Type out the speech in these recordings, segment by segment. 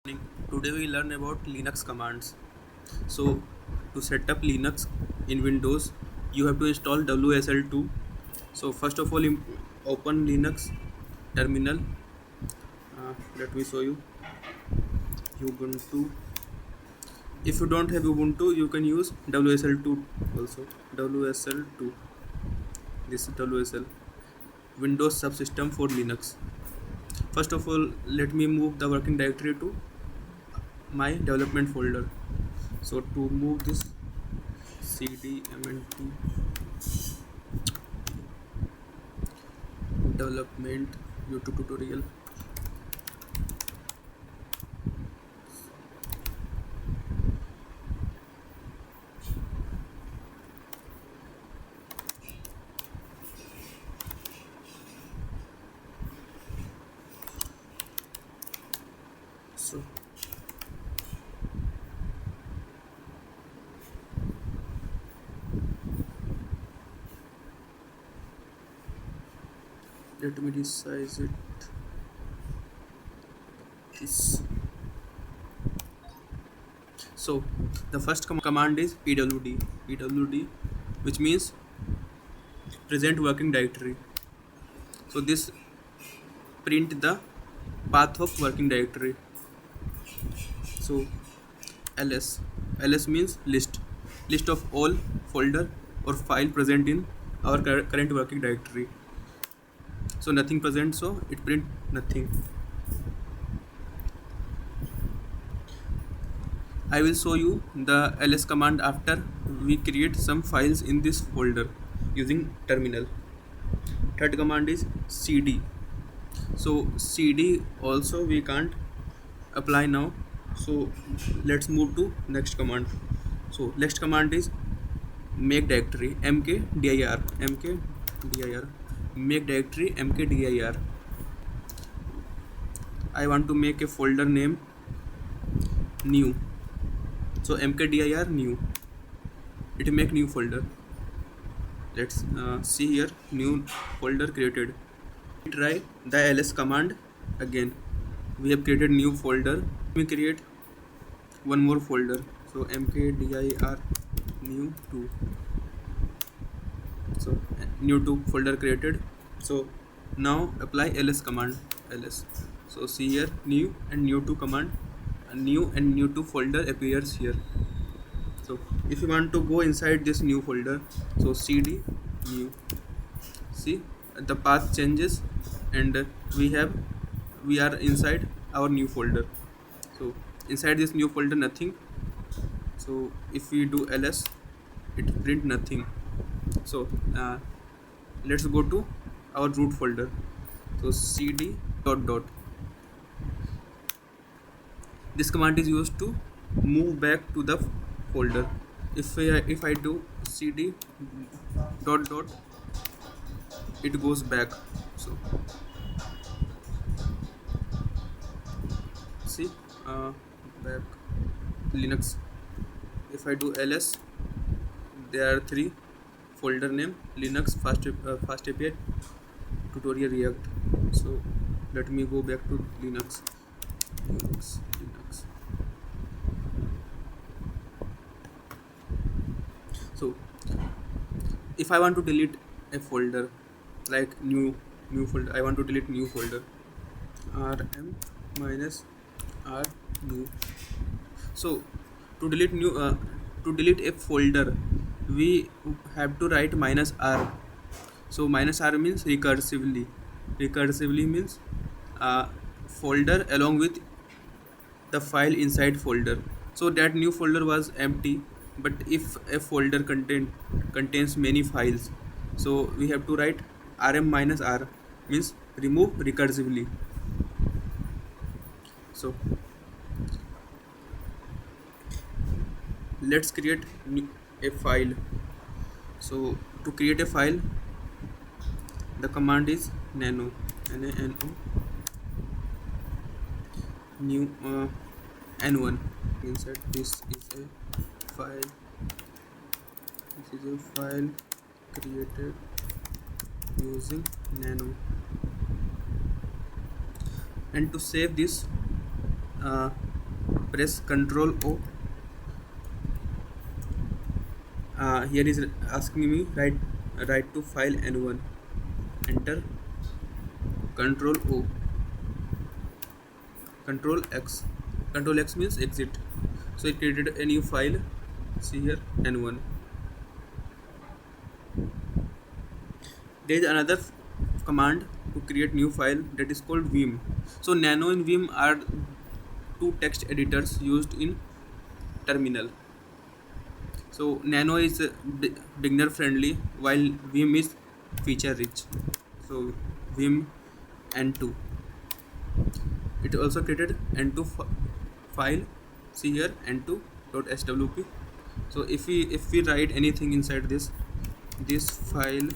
Today we learn about Linux commands. So to set up Linux in Windows, you have to install WSL2. So first of all, open Linux terminal. Let me show you Ubuntu. If you don't have Ubuntu, you can use WSL2 also. WSL2. This is WSL Windows subsystem for Linux. First of all, let me move the working directory to my development folder. So to move this cdmnt development YouTube tutorial. So let me resize it. This. So the first command is pwd, which means present working directory. So this print the path of working directory. So ls means list of all folder or file present in our current working directory. So nothing present, so it print nothing. I will show you the ls command after we create some files in this folder using terminal. Third command is cd. So cd also we can't apply now. So let's move to next command. So next command is make directory mkdir make directory mkdir. I want to make a folder name new. So mkdir new, it make new folder. Let's see here, new folder created. Try the ls command again. We have created new folder. We create one more folder. So mkdir new 2. So new 2 folder created. So now apply ls command ls. So see here, new and new 2 command, new and new 2 folder appears here. So if you want to go inside this new folder, so cd new, see the path changes and we are inside our new folder. So inside this new folder nothing. So if we do ls, it print nothing. So let's go to our root folder. So cd dot dot. This command is used to move back to the folder. If I do cd dot dot, it goes back. So see back Linux. If I do ls, there are 3 folder name: Linux, fast API, tutorial React. So let me go back to Linux. So if I want to delete a folder, like new folder, I want to delete new folder, rm minus r new. So to delete a folder, we have to write minus r. So minus r means recursively means folder along with the file inside folder. So that new folder was empty, but if a folder contains many files, so we have to write rm minus r, means remove recursively. So let's create a file. So to create a file, the command is nano, nano, new n1. Inside this is a file. This is a file created using nano. And to save this, press Control O. Here is asking me write to file N1. Enter. Control O. Control X. Control X means exit. So it created a new file. See here, N1. There is another command to create new file, that is called Vim. So Nano and Vim are two text editors used in terminal. So Nano is beginner friendly while Vim is feature rich. So Vim N2. It also created N2 file. See here, N2.swp. So if we write anything inside this file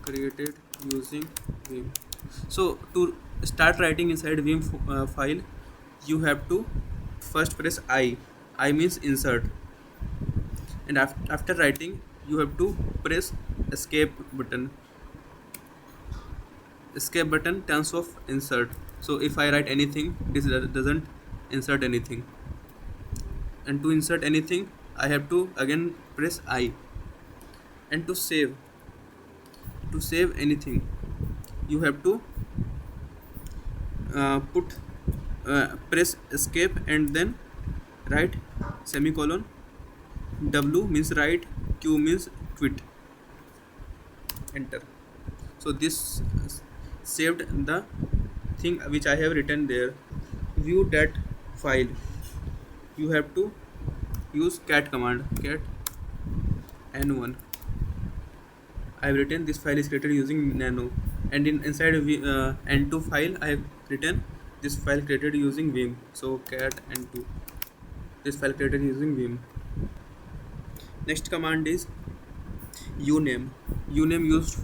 created using Vim. So to start writing inside Vim file, you have to first press I. I means insert, and after writing you have to press escape button. Escape button turns off insert. So if I write anything, this doesn't insert anything, and to insert anything I have to again press I. And to save anything you have to press escape and then write semicolon. W means write, Q means quit. Enter. So this saved the thing which I have written there. View that file. You have to use cat command. Cat N1. I have written this file is created using Nano, and inside N2 file I have written this file created using Vim. So cat N2. This file created using Vim. Next command is uname. Uname used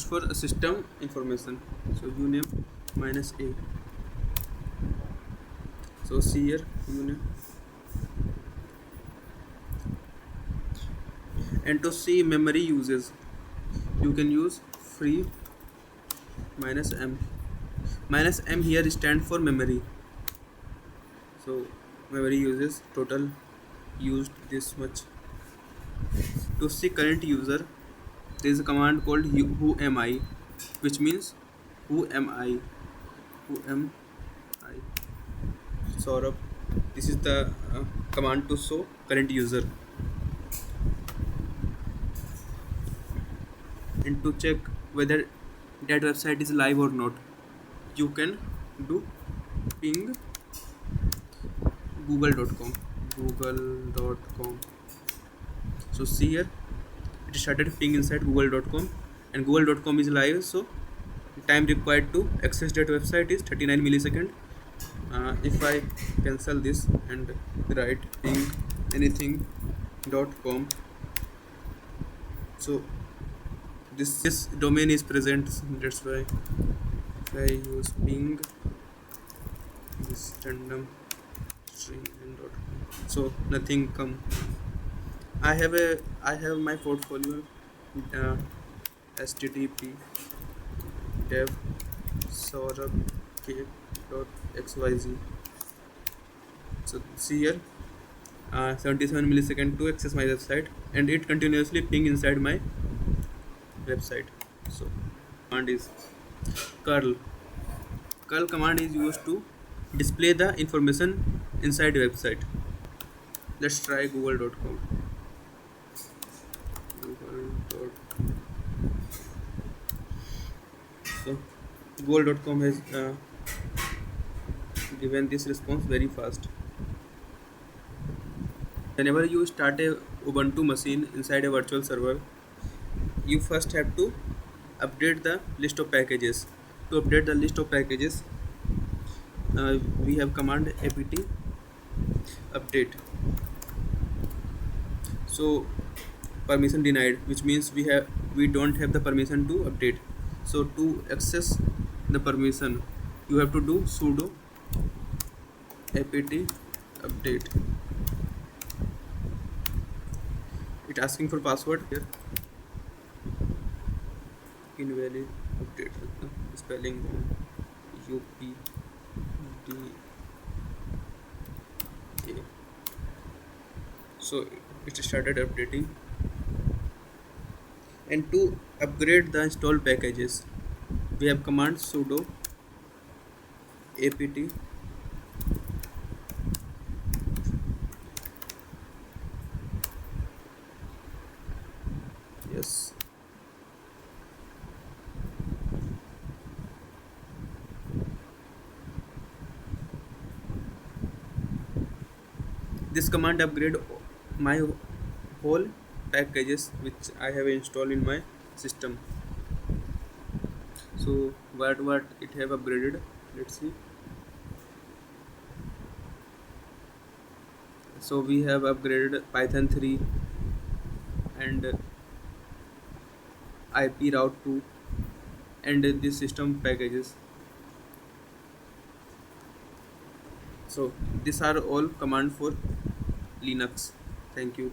for system information. So uname -a. So see here, uname. And to see memory uses, you can use free -m. -m here stands for memory. So memory uses total used this much. To see current user, there is a command called who am I, which means who am I. Saurabh. This is the command to show current user. And to check whether that website is live or not, you can do ping google.com. So see here, it started ping inside google.com, and google.com is live. So time required to access that website is 39 milliseconds. If I cancel this and write ping anything.com, so this domain is present. That's why if I use ping this random string .com, so nothing come. I have my portfolio http dev saurabh.xyz. So see here, 77 milliseconds to access my website, and it continuously ping inside my website. So command is curl. Curl command is used to display the information inside the website. Let's try google.com. So google.com has given this response very fast. Whenever you start a Ubuntu machine inside a virtual server, you first have to update the list of packages. To update the list of packages, we have command apt update. So permission denied, which means we don't have the permission to update. So to access the permission, you have to do sudo apt update. It asking for password here, invalid. update spelling wrong, UPDA. So it started updating. And to upgrade the installed packages, we have command sudo apt. Yes, this command upgrade my whole packages which I have installed in my system. So what it have upgraded, let's see. So we have upgraded Python 3 and IP route 2 and this system packages. So these are all command for Linux. Thank you.